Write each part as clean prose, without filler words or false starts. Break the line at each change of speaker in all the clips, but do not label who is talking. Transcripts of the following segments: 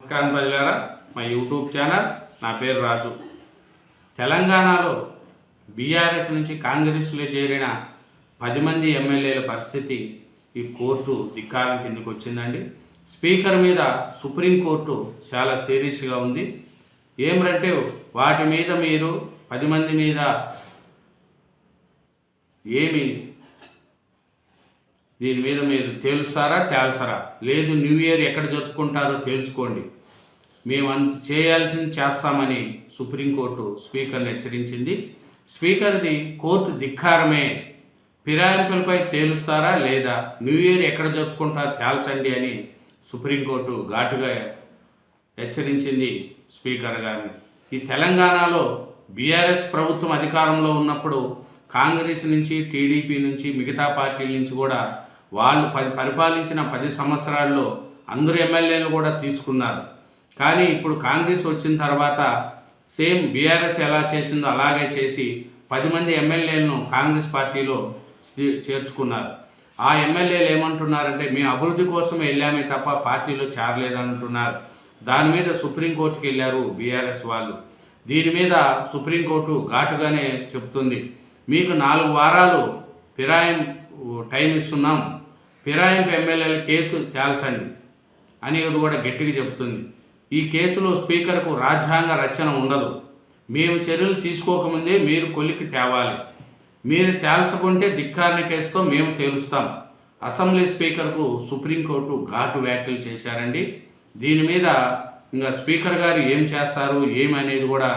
నమస్కారం ప్రజలారా, మా యూట్యూబ్ ఛానల్. నా పేరు రాజు. తెలంగాణలో బీఆర్ఎస్ నుంచి కాంగ్రెస్లో చేరిన 10 మంది ఎమ్మెల్యేల పరిస్థితి ఈ కోర్టు ధిక్కారం కిందకు వచ్చిందండి. స్పీకర్ మీద సుప్రీంకోర్టు చాలా సీరియస్గా ఉంది. ఏమిటంటే వాటి మీద మీరు 10 మంది మీద దీని మీద మీరు తేల్చరా? లేదు, న్యూ ఇయర్ ఎక్కడ జరుపుకుంటారో తేల్చుకోండి, మేము చేయాల్సింది చేస్తామని సుప్రీంకోర్టు స్పీకర్ని హెచ్చరించింది. స్పీకర్ది కోర్టు ధిక్కారమే. ఫిరాయింపులపై తేలుస్తారా లేదా, న్యూ ఇయర్ ఎక్కడ జరుపుకుంటారో తేల్చండి అని సుప్రీంకోర్టు ఘాటుగా హెచ్చరించింది స్పీకర్ గారిని. ఈ తెలంగాణలో బీఆర్ఎస్ ప్రభుత్వం అధికారంలో ఉన్నప్పుడు కాంగ్రెస్ నుంచి, టీడీపీ నుంచి, మిగతా పార్టీల నుంచి కూడా వాళ్ళు పరిపాలించిన 10 సంవత్సరాల్లో అందరు ఎమ్మెల్యేలు కూడా తీసుకున్నారు. కానీ ఇప్పుడు కాంగ్రెస్ వచ్చిన తర్వాత సేమ్ బీఆర్ఎస్ ఎలా చేసిందో అలాగే చేసి 10 మంది ఎమ్మెల్యేలను కాంగ్రెస్ పార్టీలో చేర్చుకున్నారు. ఆ ఎమ్మెల్యేలు ఏమంటున్నారంటే మేము అభివృద్ధి కోసం వెళ్ళామే తప్ప పార్టీలో చేరలేదంటున్నారు. దాని మీద సుప్రీంకోర్టుకి వెళ్ళారు బీఆర్ఎస్ వాళ్ళు. దీని మీద సుప్రీంకోర్టు ఘాటుగానే చెప్తుంది, మీకు 4 వారాలు టైం ఇస్తున్నాం, ఫిరాయింపు ఎమ్మెల్యేల కేసు తేల్చండి అనేది కూడా గట్టిగా చెప్తుంది. ఈ కేసులో స్పీకర్కు రాజ్యాంగ రచన ఉండదు. మేము చర్యలు తీసుకోకముందే మీరు కొలికి తేవాలి. మీరు తేల్చకుంటే ధిక్కారణ కేసుతో మేము తేలుస్తాం. అసెంబ్లీ స్పీకర్కు సుప్రీంకోర్టు ఘాటు వ్యాఖ్యలు చేశారండి. దీని మీద ఇంకా స్పీకర్ గారు ఏం చేస్తారు ఏమనేది కూడా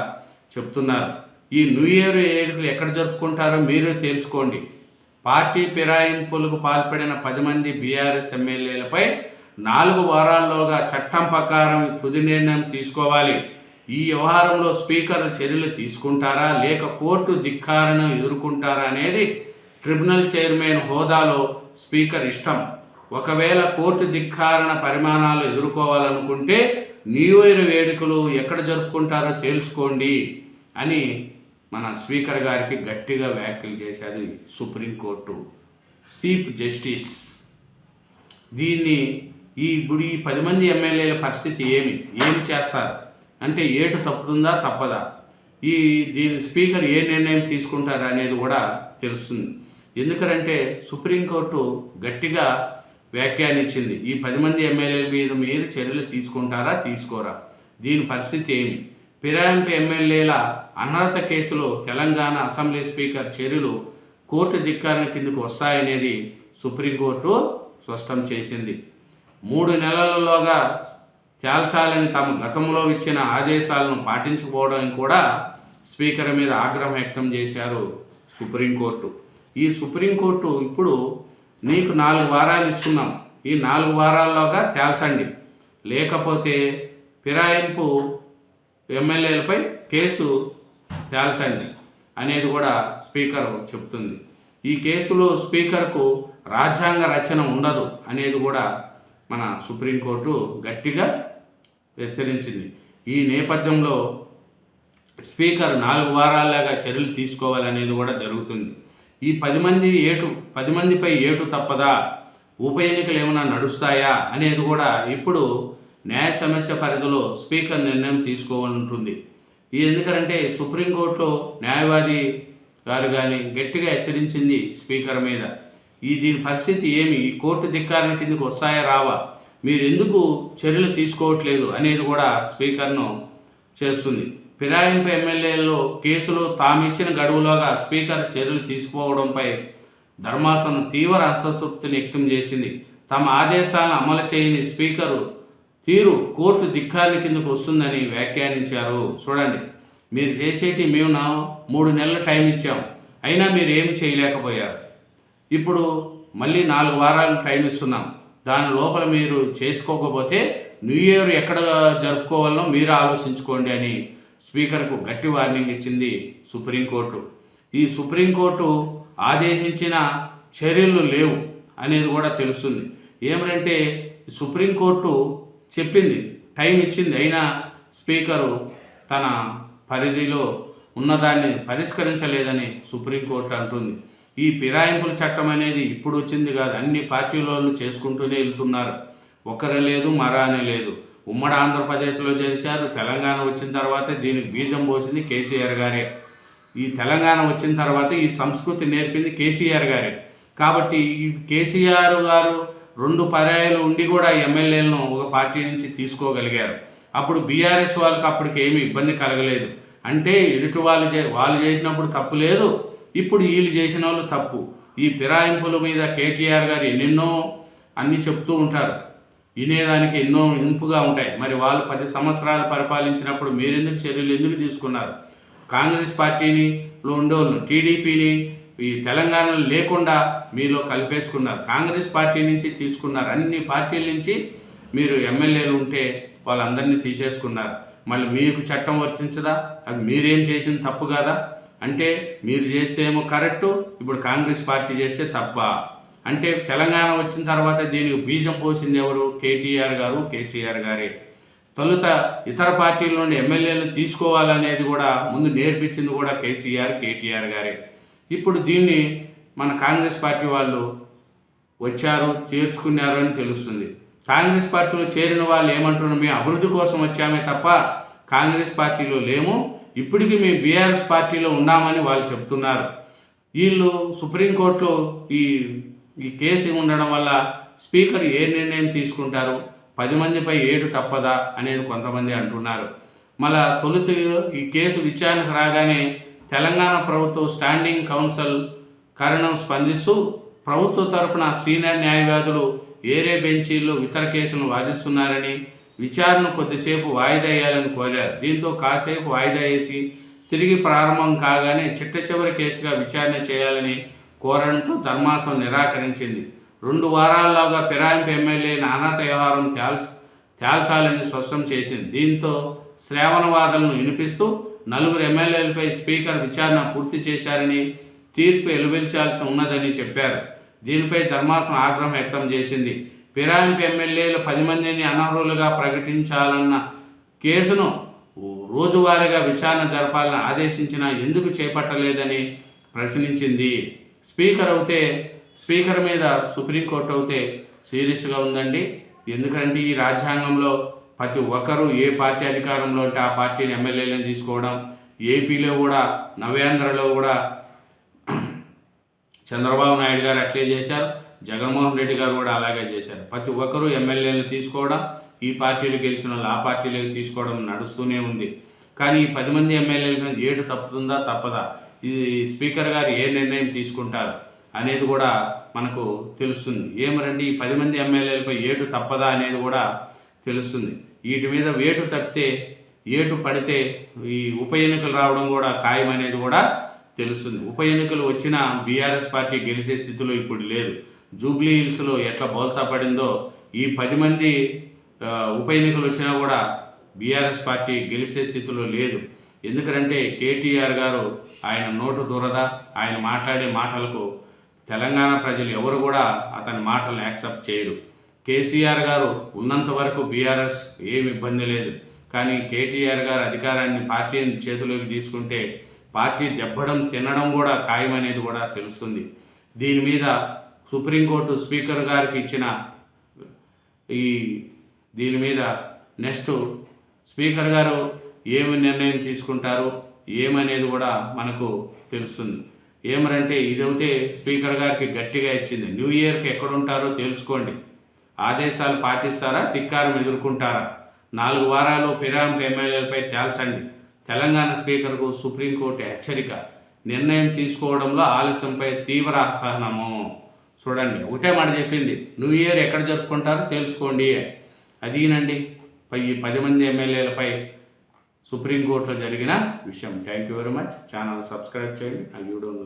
చెప్తున్నారు. ఈ న్యూ ఇయర్ వేడుకలు ఎక్కడ జరుపుకుంటారో మీరే తేల్చుకోండి. పార్టీ ఫిరాయింపులకు పాల్పడిన 10 మంది బీఆర్ఎస్ ఎమ్మెల్యేలపై 4 వారాల్లోగా చట్టం ప్రకారం తుది నిర్ణయం తీసుకోవాలి. ఈ వ్యవహారంలో స్పీకర్ చర్యలు తీసుకుంటారా లేక కోర్టు ధిక్కారణ ఎదుర్కొంటారా అనేది ట్రిబ్యునల్ చైర్మన్ హోదాలో స్పీకర్ ఇష్టం. ఒకవేళ కోర్టు ధిక్కారణ పరిమాణాలు ఎదుర్కోవాలనుకుంటే న్యూ ఇయర్ వేడుకలు ఎక్కడ జరుపుకుంటారో తేల్చుకోండి అని మన స్పీకర్ గారికి గట్టిగా వ్యాఖ్యలు చేశారు సుప్రీంకోర్టు చీఫ్ జస్టిస్. దీన్ని ఇప్పుడు ఈ 10 మంది ఎమ్మెల్యేల పరిస్థితి ఏం చేస్తారు అంటే ఏటు తప్పుతుందా తప్పదా, దీని స్పీకర్ ఏ నిర్ణయం తీసుకుంటారు అనేది కూడా తెలుస్తుంది. ఎందుకంటే సుప్రీంకోర్టు గట్టిగా వ్యాఖ్యానించింది, ఈ 10 మంది ఎమ్మెల్యేల మీద మీరు చర్యలు తీసుకుంటారా తీసుకోరా, దీని పరిస్థితి ఫిరాయింపు ఎమ్మెల్యేల అనర్హత కేసులో తెలంగాణ అసెంబ్లీ స్పీకర్ చర్యలు కోర్టు ధిక్కారణ కిందకు వస్తాయనేది సుప్రీంకోర్టు స్పష్టం చేసింది. 3 నెలలలోగా తేల్చాలని తమ గతంలో ఇచ్చిన ఆదేశాలను పాటించకపోవడం కూడా స్పీకర్ మీద ఆగ్రహం వ్యక్తం చేశారు సుప్రీంకోర్టు. ఈ సుప్రీంకోర్టు ఇప్పుడు నీకు 4 వారాలు ఇస్తున్నాం, ఈ 4 వారాల్లోగా తేల్చండి, లేకపోతే ఫిరాయింపు ఎమ్మెల్యేలపై కేసు తేల్చండి అనేది కూడా స్పీకర్ చెప్తుంది. ఈ కేసులో స్పీకర్కు రాజ్యాంగ రచన ఉండదు అనేది కూడా మన సుప్రీంకోర్టు గట్టిగా హెచ్చరించింది. ఈ నేపథ్యంలో స్పీకర్ 4 వారాల్లాగా చర్యలు తీసుకోవాలనేది కూడా జరుగుతుంది. ఈ 10 మందిపై ఏటు తప్పదా, ఉప ఎన్నికలు ఏమైనా నడుస్తాయా అనేది కూడా ఇప్పుడు న్యాయ సమీక్ష పరిధిలో స్పీకర్ నిర్ణయం తీసుకోవాలంటుంది. ఎందుకంటే సుప్రీంకోర్టులో న్యాయవాది గారు కానీ గట్టిగా హెచ్చరించింది స్పీకర్ మీద, దీని పరిస్థితి ఈ కోర్టు ధిక్కారణ కిందకు వస్తాయా రావా, మీరు ఎందుకు చర్యలు తీసుకోవట్లేదు అనేది కూడా స్పీకర్ను చేస్తుంది. ఫిరాయింపు ఎమ్మెల్యేలలో కేసులో తామిచ్చిన గడువులోగా స్పీకర్ చర్యలు తీసుకోవడంపై ధర్మాసనం తీవ్ర అసంతృప్తిని వ్యక్తం చేసింది. తమ ఆదేశాలను అమలు చేయని స్పీకరు తీరు కోర్టు ధిక్కారణ కిందకు వస్తుందని వ్యాఖ్యానించారు. చూడండి, మీరు చేసేటి మేము 3 నెలల టైం ఇచ్చాం, అయినా మీరు ఏమి చేయలేకపోయారు. ఇప్పుడు మళ్ళీ 4 వారాలు టైం ఇస్తున్నాం, దాని లోపల మీరు చేసుకోకపోతే న్యూ ఇయర్ ఎక్కడ జరుపుకోవాలో మీరు ఆలోచించుకోండి అని స్పీకర్కు గట్టి వార్నింగ్ ఇచ్చింది సుప్రీంకోర్టు. ఈ సుప్రీంకోర్టు ఆదేశించిన చర్యలు లేవు అనేది కూడా తెలుస్తుంది. ఏమంటే సుప్రీంకోర్టు చెప్పింది, టైం ఇచ్చింది, అయినా స్పీకరు తన పరిధిలో ఉన్నదాన్ని పరిష్కరించలేదని సుప్రీంకోర్టు అంటుంది. ఈ ఫిరాయింపుల చట్టం అనేది ఇప్పుడు వచ్చింది కాదు, అన్ని పార్టీల వాళ్ళు చేసుకుంటూనే వెళ్తున్నారు. ఒకరు లేదు మరా అని లేదు. ఉమ్మడి ఆంధ్రప్రదేశ్లో చేశారు. తెలంగాణ వచ్చిన తర్వాతే దీనికి బీజం పోసింది కేసీఆర్ గారే. ఈ తెలంగాణ వచ్చిన తర్వాత ఈ సంస్కృతి నేర్పింది కేసీఆర్ గారే. కాబట్టి ఈ కేసీఆర్ గారు 2 పర్యాయాలు ఉండి కూడా ఎమ్మెల్యేలను ఒక పార్టీ నుంచి తీసుకోగలిగారు. అప్పుడు బీఆర్ఎస్ వాళ్ళకి అప్పటికి ఏమీ ఇబ్బంది కలగలేదు. అంటే ఎదుటి వాళ్ళు చేసినప్పుడు తప్పు లేదు, ఇప్పుడు వీళ్ళు చేసిన వాళ్ళు తప్పు. ఈ ఫిరాయింపుల మీద కేటీఆర్ గారు ఎన్నెన్నో అన్నీ చెప్తూ ఉంటారు, వినేదానికి ఎన్నో ఇంపుగా ఉంటాయి. మరి వాళ్ళు 10 సంవత్సరాలు పరిపాలించినప్పుడు మీరెందుకు చర్యలు ఎందుకు తీసుకున్నారు? కాంగ్రెస్ పార్టీని ఉండేవాళ్ళు టీడీపీని ఈ తెలంగాణలో లేకుండా మీలో కలిపేసుకున్నారు. కాంగ్రెస్ పార్టీ నుంచి తీసుకున్నారు, అన్ని పార్టీల నుంచి మీరు ఎమ్మెల్యేలు ఉంటే వాళ్ళందరినీ తీసేసుకున్నారు. మళ్ళీ మీకు చట్టం వర్తించదా? అది మీరేం చేసిన తప్పు కదా? అంటే మీరు చేస్తే ఏమో కరెక్టు, ఇప్పుడు కాంగ్రెస్ పార్టీ చేస్తే తప్ప. అంటే తెలంగాణ వచ్చిన తర్వాత దీనికి బీజం పోసింది ఎవరు? కేటీఆర్ గారు, కేసీఆర్ గారే. తొలుత ఇతర పార్టీల నుండి ఎమ్మెల్యేలు తీసుకోవాలనేది కూడా ముందు నేర్పించింది కూడా కేటీఆర్ గారే. ఇప్పుడు దీన్ని మన కాంగ్రెస్ పార్టీ వాళ్ళు వచ్చారు, చేర్చుకున్నారు అని తెలుస్తుంది. కాంగ్రెస్ పార్టీలో చేరిన వాళ్ళు ఏమంటున్నారు? మేము అభివృద్ధి కోసం వచ్చామే తప్ప కాంగ్రెస్ పార్టీలో లేము, ఇప్పటికీ మేము బీఆర్ఎస్ పార్టీలో ఉన్నామని వాళ్ళు చెప్తున్నారు. వీళ్ళు సుప్రీంకోర్టులో ఈ కేసు ఉండడం వల్ల స్పీకర్ ఏ నిర్ణయం తీసుకుంటారు, 10 మందిపై ఏటు తప్పదా అనేది కొంతమంది అంటున్నారు. మళ్ళా తొలుత ఈ కేసు విచారణకు రాగానే తెలంగాణ ప్రభుత్వ స్టాండింగ్ కౌన్సిల్ కారణం స్పందిస్తూ ప్రభుత్వ తరపున సీనియర్ న్యాయవాదులు ఏరే బెంచీల్లో ఇతర కేసులను వాదిస్తున్నారని విచారణ కొద్దిసేపు వాయిదా వేయాలని కోరారు. దీంతో కాసేపు వాయిదా వేసి తిరిగి ప్రారంభం కాగానే చిట్టచివరి కేసుగా విచారణ చేయాలని కోరడంతో ధర్మాసనం నిరాకరించింది. 2 వారాల్లోగా ఫిరాయింపు ఎమ్మెల్యే నానాత వ్యవహారం తేల్చాలని స్పష్టం చేసింది. దీంతో శ్రావణ వాదనలను వినిపిస్తూ 4 ఎమ్మెల్యేలపై స్పీకర్ విచారణ పూర్తి చేశారని, తీర్పు వెలువరించాల్సి ఉన్నదని చెప్పారు. దీనిపై ధర్మాసనం ఆగ్రహం వ్యక్తం చేసింది. ఫిరాయింపు ఎమ్మెల్యేలు 10 మందిని అనర్హులుగా ప్రకటించాలన్న కేసును రోజువారీగా విచారణ జరపాలని ఆదేశించినా ఎందుకు చేపట్టలేదని ప్రశ్నించింది. స్పీకర్ మీద సుప్రీంకోర్టు అయితే సీరియస్గా ఉందండి. ఎందుకంటే ఈ రాజ్యాంగంలో ప్రతి ఒక్కరూ ఏ పార్టీ అధికారంలో ఉంటే ఆ పార్టీని ఎమ్మెల్యేలను తీసుకోవడం, ఏపీలో కూడా నవేంద్రలో కూడా చంద్రబాబు నాయుడు గారు అట్లే చేశారు, జగన్మోహన్ రెడ్డి గారు కూడా అలాగే చేశారు. ప్రతి ఒక్కరూ ఎమ్మెల్యేలను తీసుకోవడం, ఈ పార్టీలు గెలిచిన వాళ్ళు ఆ పార్టీలకు తీసుకోవడం నడుస్తూనే ఉంది. కానీ ఈ 10 మంది ఎమ్మెల్యేల మీద ఏటు తప్పుతుందా తప్పదా, ఈ స్పీకర్ గారు ఏ నిర్ణయం తీసుకుంటారు అనేది కూడా మనకు తెలుస్తుంది. ఏమరండి ఈ 10 మంది ఎమ్మెల్యేలపై ఏటు తప్పదా అనేది కూడా తెలుస్తుంది. వీటి మీద ఏటు పడితే ఈ ఉప ఎన్నికలు రావడం కూడా ఖాయం అనేది కూడా తెలుస్తుంది. ఉప ఎన్నికలు వచ్చిన బీఆర్ఎస్ పార్టీ గెలిచే స్థితిలో ఇప్పుడు లేదు. జూబ్లీ హిల్స్లో ఎట్లా బోల్తా పడిందో ఈ 10 మంది ఉప ఎన్నికలు వచ్చినా కూడా బీఆర్ఎస్ పార్టీ గెలిచే స్థితిలో లేదు. ఎందుకంటే కేటీఆర్ గారు ఆయన నోటు దురద, ఆయన మాట్లాడే మాటలకు తెలంగాణ ప్రజలు ఎవరు కూడా అతని మాటలను యాక్సెప్ట్ చేయరు. కేసీఆర్ గారు ఉన్నంత వరకు బీఆర్ఎస్ ఏమి ఇబ్బంది లేదు. కానీ కేటీఆర్ గారు అధికారాన్ని పార్టీని చేతిలోకి తీసుకుంటే పార్టీ తినడం కూడా ఖాయమనేది కూడా తెలుస్తుంది. దీని మీద సుప్రీంకోర్టు స్పీకర్ గారికి ఇచ్చిన దీని మీద నెక్స్ట్ స్పీకర్ గారు ఏమి నిర్ణయం తీసుకుంటారు ఏమనేది కూడా మనకు తెలుస్తుంది. ఏమరంటే ఇదైతే స్పీకర్ గారికి గట్టిగా ఇచ్చింది. న్యూ ఇయర్కి ఎక్కడుంటారో తెలుసుకోండి, ఆదేశాలు పాటిస్తారా, ధిక్కారం ఎదుర్కొంటారా, 4 వారాలు ఫిరాయింపు ఎమ్మెల్యేలపై తేల్చండి. తెలంగాణ స్పీకర్కు సుప్రీంకోర్టు హెచ్చరిక, నిర్ణయం తీసుకోవడంలో ఆలస్యంపై తీవ్ర అసహనము. చూడండి, ఒకటే మాట చెప్పింది, న్యూ ఇయర్ ఎక్కడ జరుపుకుంటారో తెలుసుకోండి. అదీనండి ఈ 10 మంది ఎమ్మెల్యేలపై సుప్రీంకోర్టులో జరిగిన విషయం. Thank you very much. Channel subscribe చేయండి. వీడియో